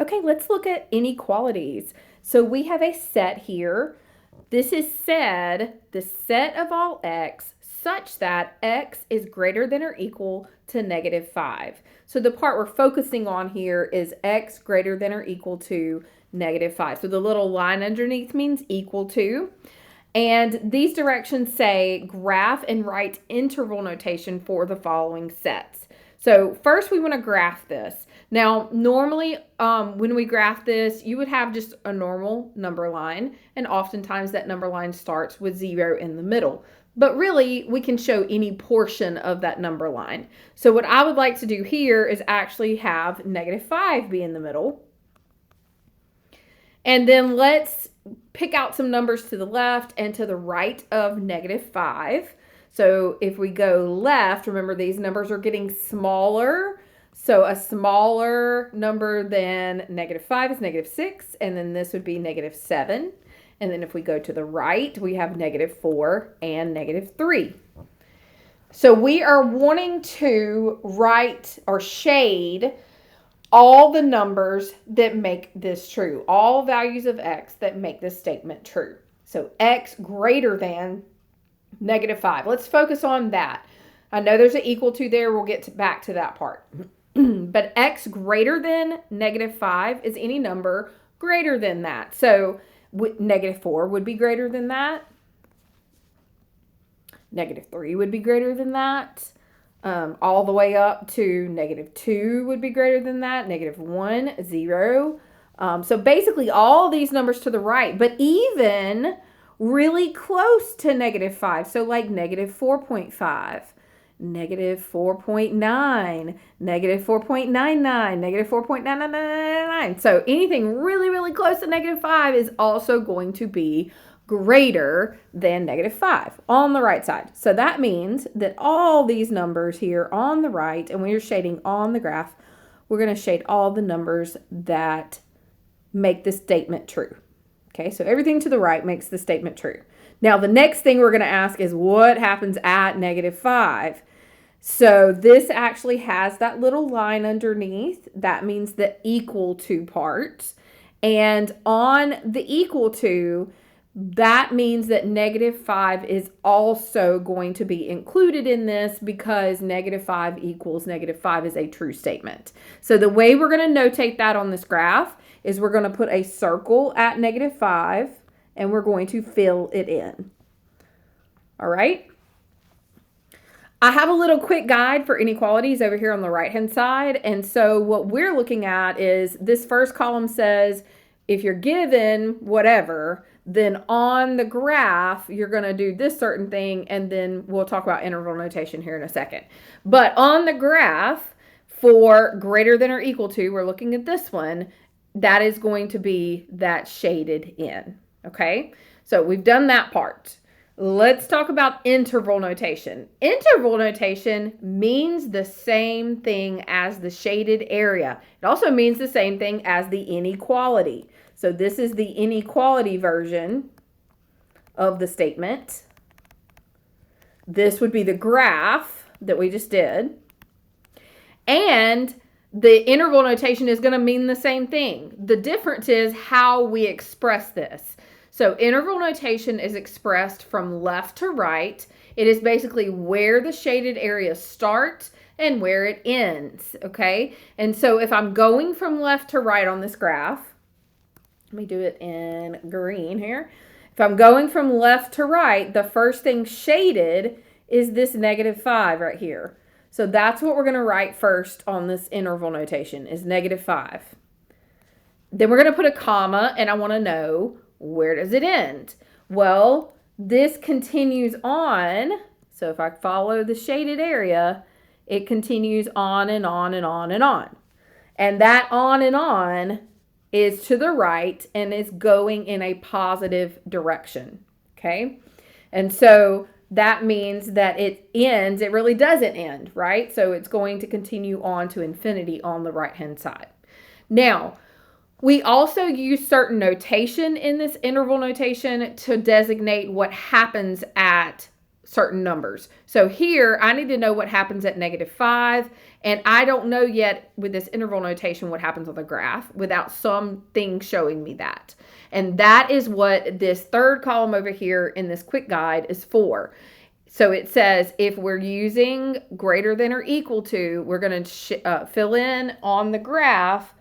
Okay, let's look at inequalities. So we have a set here. This is said the set of all x such that x is greater than or equal to -5. So the part we're focusing on here is x greater than or equal to -5. So the little line underneath means equal to. And these directions say graph and write interval notation for the following sets. So first we want to graph this. Now, normally when we graph this, you would have just a normal number line, and oftentimes that number line starts with 0 in the middle. But really, we can show any portion of that number line. So what I would like to do here is actually have -5 be in the middle. And then let's pick out some numbers to the left and to the right of -5. So if we go left, remember these numbers are getting smaller. So a smaller number than -5 is -6, and then this would be -7. And then if we go to the right, we have -4 and -3. So we are wanting to write or shade all the numbers that make this true, all values of x that make this statement true. So x greater than -5. Let's focus on that. I know there's an equal to there. We'll get back to that part. But x greater than -5 is any number greater than that. So -4 would be greater than that. -3 would be greater than that. All the way up to -2 would be greater than that. -1, 0. So basically all these numbers to the right, but even really close to -5. So like -4.5, -4.9, -4.99, -4.9999. So anything really, really close to -5 is also going to be greater than -5 on the right side. So that means that all these numbers here on the right, and when you're shading on the graph, we're going to shade all the numbers that make the statement true. Okay, so everything to the right makes the statement true. Now, the next thing we're going to ask is what happens at -5? So this actually has that little line underneath. That means the equal to part. And on the equal to, that means that -5 is also going to be included in this because -5 equals -5 is a true statement. So the way we're going to notate that on this graph is we're going to put a circle at -5 and we're going to fill it in. All right. I have a little quick guide for inequalities over here on the right-hand side. And so what we're looking at is this first column says, if you're given whatever, then on the graph, you're going to do this certain thing, and then we'll talk about interval notation here in a second. But on the graph, for greater than or equal to, we're looking at this one, that is going to be that shaded in, okay? So we've done that part. Let's talk about interval notation. Interval notation means the same thing as the shaded area. It also means the same thing as the inequality. So this is the inequality version of the statement. This would be the graph that we just did. And the interval notation is going to mean the same thing. The difference is how we express this. So interval notation is expressed from left to right. It is basically where the shaded areas start and where it ends, okay? And so if I'm going from left to right on this graph, let me do it in green here. If I'm going from left to right, the first thing shaded is this -5 right here. So that's what we're going to write first on this interval notation is -5. Then we're going to put a comma, and I want to know, where does it end? Well, this continues on. So if I follow the shaded area, it continues on and on and on and on. And that on and on is to the right and is going in a positive direction, okay? And so that means that it ends, it really doesn't end, right? So it's going to continue on to infinity on the right-hand side. Now, we also use certain notation in this interval notation to designate what happens at certain numbers. So here, I need to know what happens at -5, and I don't know yet with this interval notation what happens on the graph without something showing me that. And that is what this third column over here in this quick guide is for. So it says if we're using greater than or equal to, we're going to fill in on the graph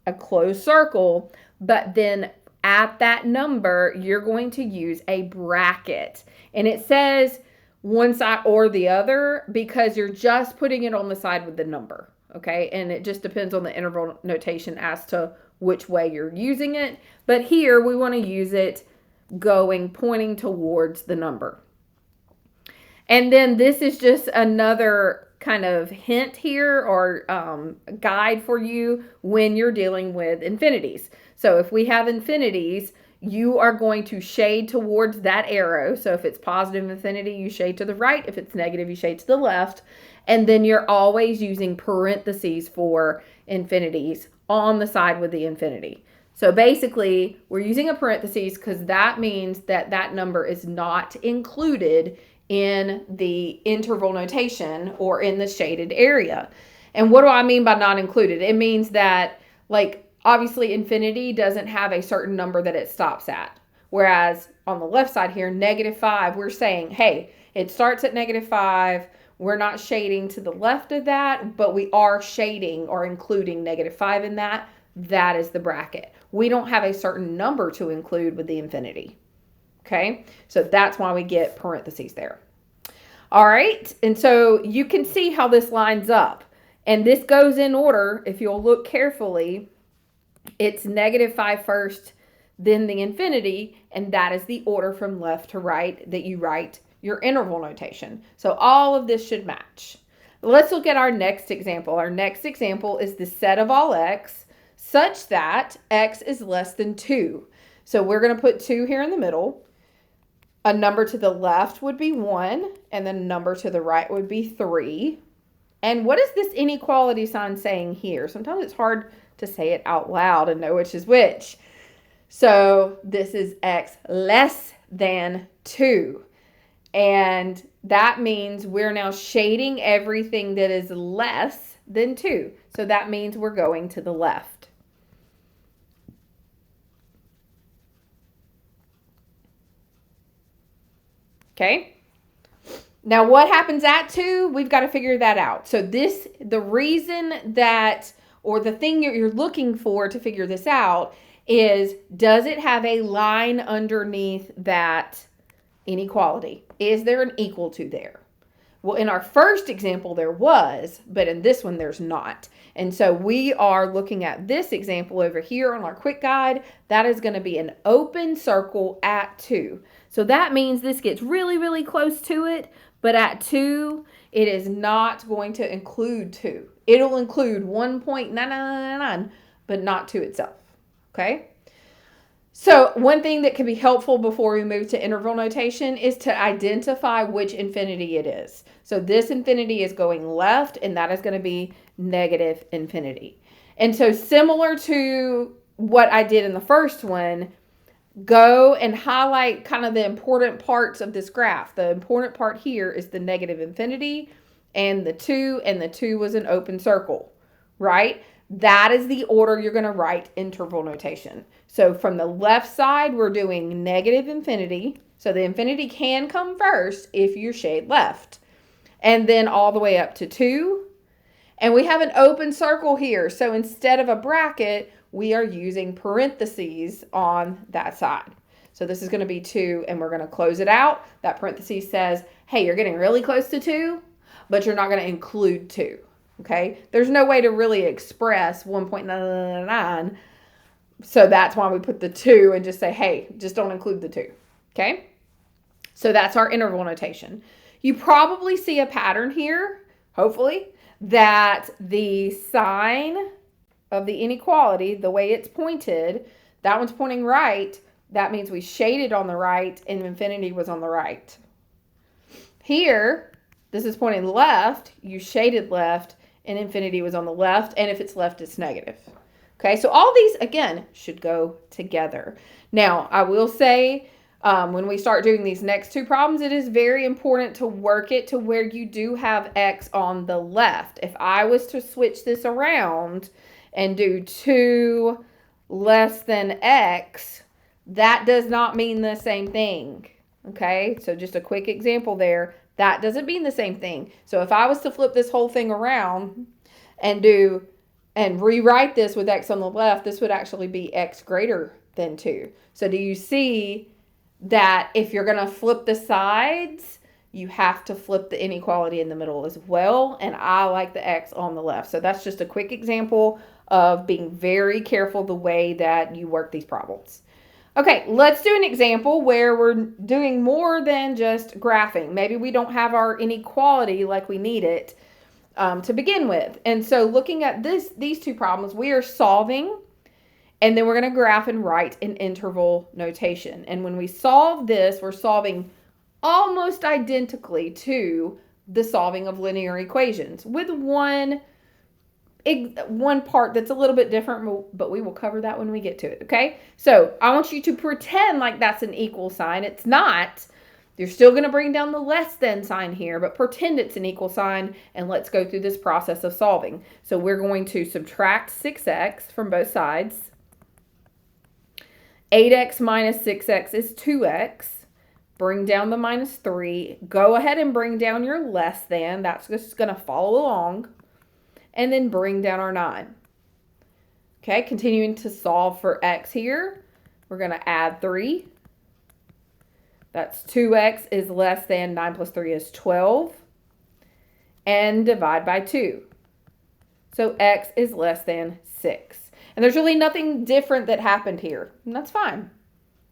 a closed circle, but then at that number, you're going to use a bracket. And it says one side or the other because you're just putting it on the side with the number, okay? And it just depends on the interval notation as to which way you're using it. But here, we want to use it pointing towards the number. And then this is just another kind of hint here or guide for you when you're dealing with infinities. So if we have infinities, you are going to shade towards that arrow. So if it's positive infinity, you shade to the right. If it's negative, you shade to the left. And then you're always using parentheses for infinities on the side with the infinity. So basically, we're using a parentheses because that means that that number is not included in the interval notation or in the shaded area. And what do I mean by not included? It means that, like, obviously infinity doesn't have a certain number that it stops at. Whereas on the left side here, -5, we're saying, hey, it starts at -5. We're not shading to the left of that, but we are shading or including -5 in that. That is the bracket. We don't have a certain number to include with the infinity. Okay, so that's why we get parentheses there. All right, and so you can see how this lines up. And this goes in order. If you'll look carefully, it's -5 first, then the infinity, and that is the order from left to right that you write your interval notation. So all of this should match. Let's look at our next example. Our next example is the set of all x such that x is less than 2. So we're going to put 2 here in the middle. A number to the left would be 1, and then a number to the right would be 3. And what is this inequality sign saying here? Sometimes it's hard to say it out loud and know which is which. So this is x less than 2. And that means we're now shading everything that is less than 2. So that means we're going to the left. Okay. Now what happens at 2? We've got to figure that out. So the reason that, or the thing you're looking for to figure this out is, does it have a line underneath that inequality? Is there an equal to there? Well, in our first example, there was, but in this one, there's not. And so we are looking at this example over here on our quick guide. That is going to be an open circle at 2. So that means this gets really, really close to it, but at 2, it is not going to include 2. It'll include 1.9999, but not 2 itself, okay? So one thing that can be helpful before we move to interval notation is to identify which infinity it is. So this infinity is going left, and that is going to be negative infinity. And so similar to what I did in the first one, go and highlight kind of the important parts of this graph. The important part here is the negative infinity and the 2 was an open circle, right? That is the order you're going to write interval notation. So from the left side, we're doing negative infinity. So the infinity can come first if you shade left. And then all the way up to 2. And we have an open circle here. So instead of a bracket, we are using parentheses on that side. So this is going to be 2, and we're going to close it out. That parentheses says, hey, you're getting really close to 2, but you're not going to include 2. Okay? There's no way to really express 1.999. So that's why we put the 2 and just say, hey, just don't include the 2. Okay? So that's our interval notation. You probably see a pattern here, hopefully, that the sign of the inequality, the way it's pointed, that one's pointing right. That means we shaded on the right and infinity was on the right. Here, this is pointing left. You shaded left and infinity was on the left. And if it's left, it's negative. Okay, so all these, again, should go together. Now, I will say when we start doing these next two problems, it is very important to work it to where you do have x on the left. If I was to switch this around and do 2 less than x, that does not mean the same thing. Okay, so just a quick example there. That doesn't mean the same thing. So if I was to flip this whole thing around and rewrite this with x on the left, this would actually be x greater than 2. So do you see that if you're going to flip the sides, you have to flip the inequality in the middle as well? And I like the x on the left. So that's just a quick example of being very careful the way that you work these problems. Okay, let's do an example where we're doing more than just graphing. Maybe we don't have our inequality like we need it to begin with. And so looking at these two problems, we are solving, and then we're going to graph and write in interval notation. And when we solve this, we're solving almost identically to the solving of linear equations, with one part that's a little bit different, but we will cover that when we get to it, okay? So I want you to pretend like that's an equal sign. It's not. You're still going to bring down the less than sign here, but pretend it's an equal sign, and let's go through this process of solving. So we're going to subtract 6x from both sides. 8x minus 6x is 2x. Bring down the minus 3. Go ahead and bring down your less than. That's just going to follow along. And then bring down our 9. Okay, continuing to solve for x here. We're going to add 3. That's 2x is less than 9 plus 3 is 12. And divide by 2. So x is less than 6. And there's really nothing different that happened here. And that's fine.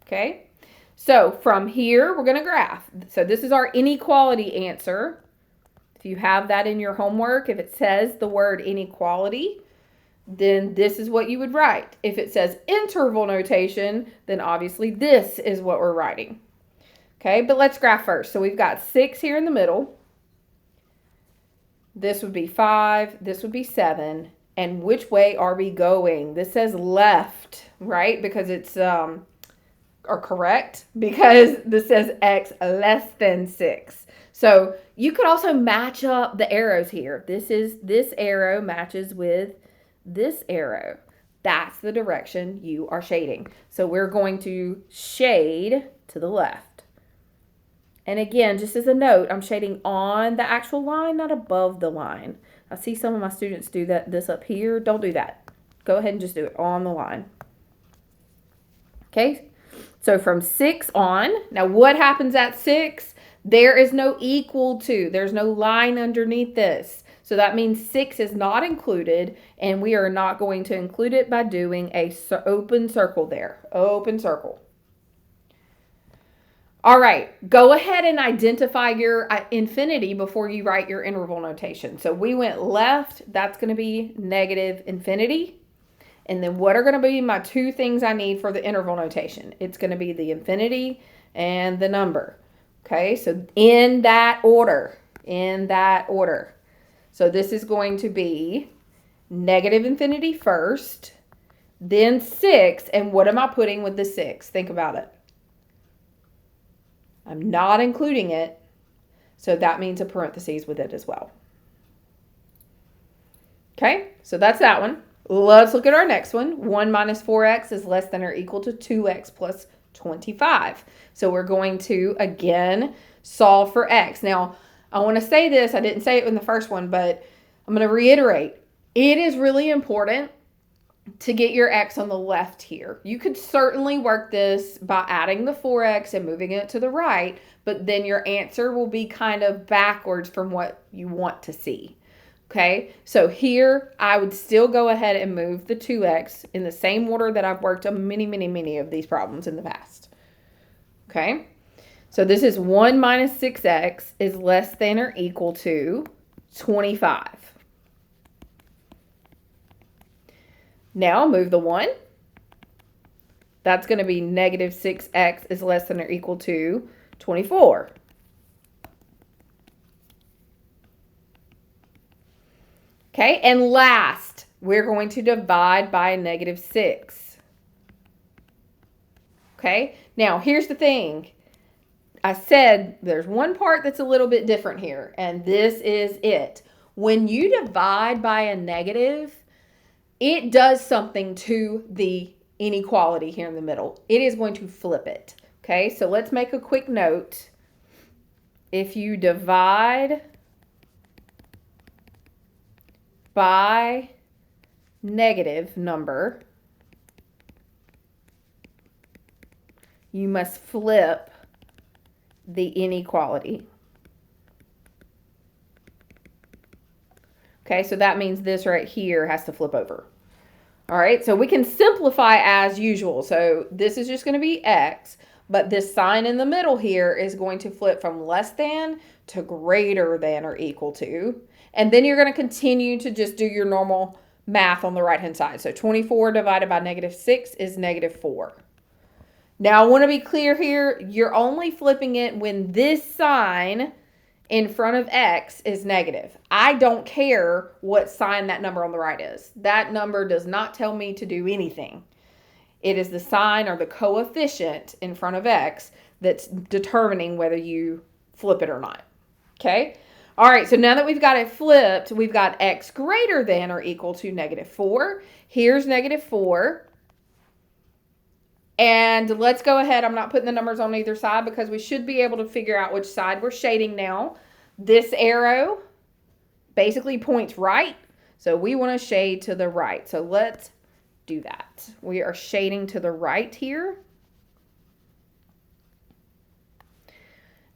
Okay, so from here, we're going to graph. So this is our inequality answer. If you have that in your homework, if it says the word inequality, then this is what you would write. If it says interval notation, then obviously this is what we're writing. Okay, but let's graph first. So we've got 6 here in the middle. This would be 5. This would be 7. And which way are we going? This says left, right? Because it's, or correct, because this says x less than 6. So you could also match up the arrows here. This arrow matches with this arrow. That's the direction you are shading. So we're going to shade to the left. And again, just as a note, I'm shading on the actual line, not above the line. I see some of my students do this up here. Don't do that. Go ahead and just do it on the line. Okay, so from 6 on, now what happens at 6? There is no equal to. There's no line underneath this. So that means 6 is not included, and we are not going to include it by doing a open circle there. Open circle. All right, go ahead and identify your infinity before you write your interval notation. So we went left. That's going to be negative infinity. And then what are going to be my two things I need for the interval notation? It's going to be the infinity and the number. Okay, so in that order. So this is going to be negative infinity first, then 6. And what am I putting with the 6? Think about it. I'm not including it, so that means a parentheses with it as well. Okay, so that's that one. Let's look at our next one. 1 minus 4x is less than or equal to 2x plus 25. So we're going to, again, solve for x. Now, I want to say this. I didn't say it in the first one, but I'm going to reiterate. It is really important to get your x on the left here. You could certainly work this by adding the 4x and moving it to the right, but then your answer will be kind of backwards from what you want to see. Okay, so here I would still go ahead and move the 2x in the same order that I've worked on many of these problems in the past. Okay, so this is 1 minus 6x is less than or equal to 25. Now move the 1. That's going to be negative 6x is less than or equal to 24. Okay, and last, we're going to divide by negative 6. Okay, now here's the thing. I said there's one part that's a little bit different here, and this is it. When you divide by a negative, it does something to the inequality here in the middle. It is going to flip it. Okay, so let's make a quick note. If you divide by negative number, you must flip the inequality. Okay, so that means this right here has to flip over. All right, so we can simplify as usual. So this is just going to be x, but this sign in the middle here is going to flip from less than to greater than or equal to. And then you're going to continue to just do your normal math on the right-hand side. So 24 divided by -6 is -4. Now, I want to be clear here. You're only flipping it when this sign in front of x is negative. I don't care what sign that number on the right is. That number does not tell me to do anything. It is the sign or the coefficient in front of x that's determining whether you flip it or not. Okay? All right, so now that we've got it flipped, we've got x greater than or equal to -4. Here's -4. And let's go ahead. I'm not putting the numbers on either side because we should be able to figure out which side we're shading now. This arrow basically points right, so we want to shade to the right. So let's do that. We are shading to the right here.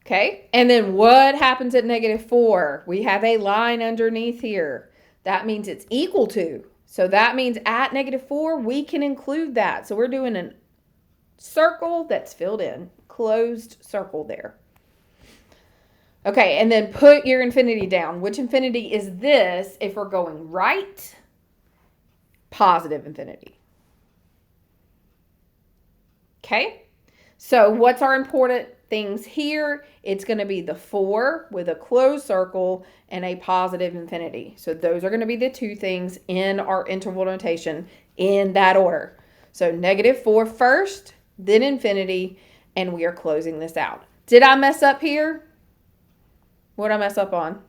Okay, and then what happens at -4? We have a line underneath here. That means it's equal to. So that means at -4, we can include that. So we're doing an circle that's filled in, closed circle there. Okay, and then put your infinity down. Which infinity is this if we're going right? Positive infinity. Okay, so what's our important things here? It's going to be the 4 with a closed circle and a positive infinity. So those are going to be the two things in our interval notation in that order. So -4 first, then infinity, and we are closing this out. Did I mess up here? What did I mess up on?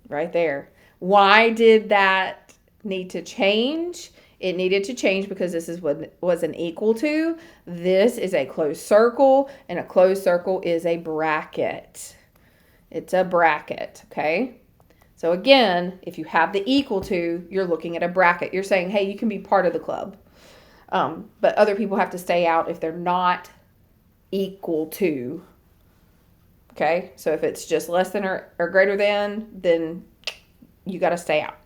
Right there. Why did that need to change? It needed to change because this is what was an equal to. This is a closed circle, and a closed circle is a bracket. It's a bracket, okay? So again, if you have the equal to, you're looking at a bracket. You're saying, hey, you can be part of the club. But other people have to stay out if they're not equal to. Okay, so if it's just less than or greater than, then you got to stay out.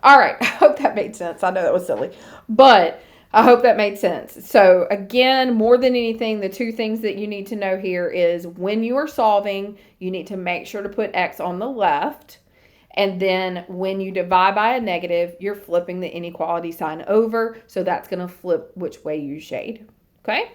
All right, I hope that made sense. I know that was silly, but I hope that made sense. So again, more than anything, the two things that you need to know here is when you are solving, you need to make sure to put x on the left. And then when you divide by a negative, you're flipping the inequality sign over. So that's going to flip which way you shade. Okay?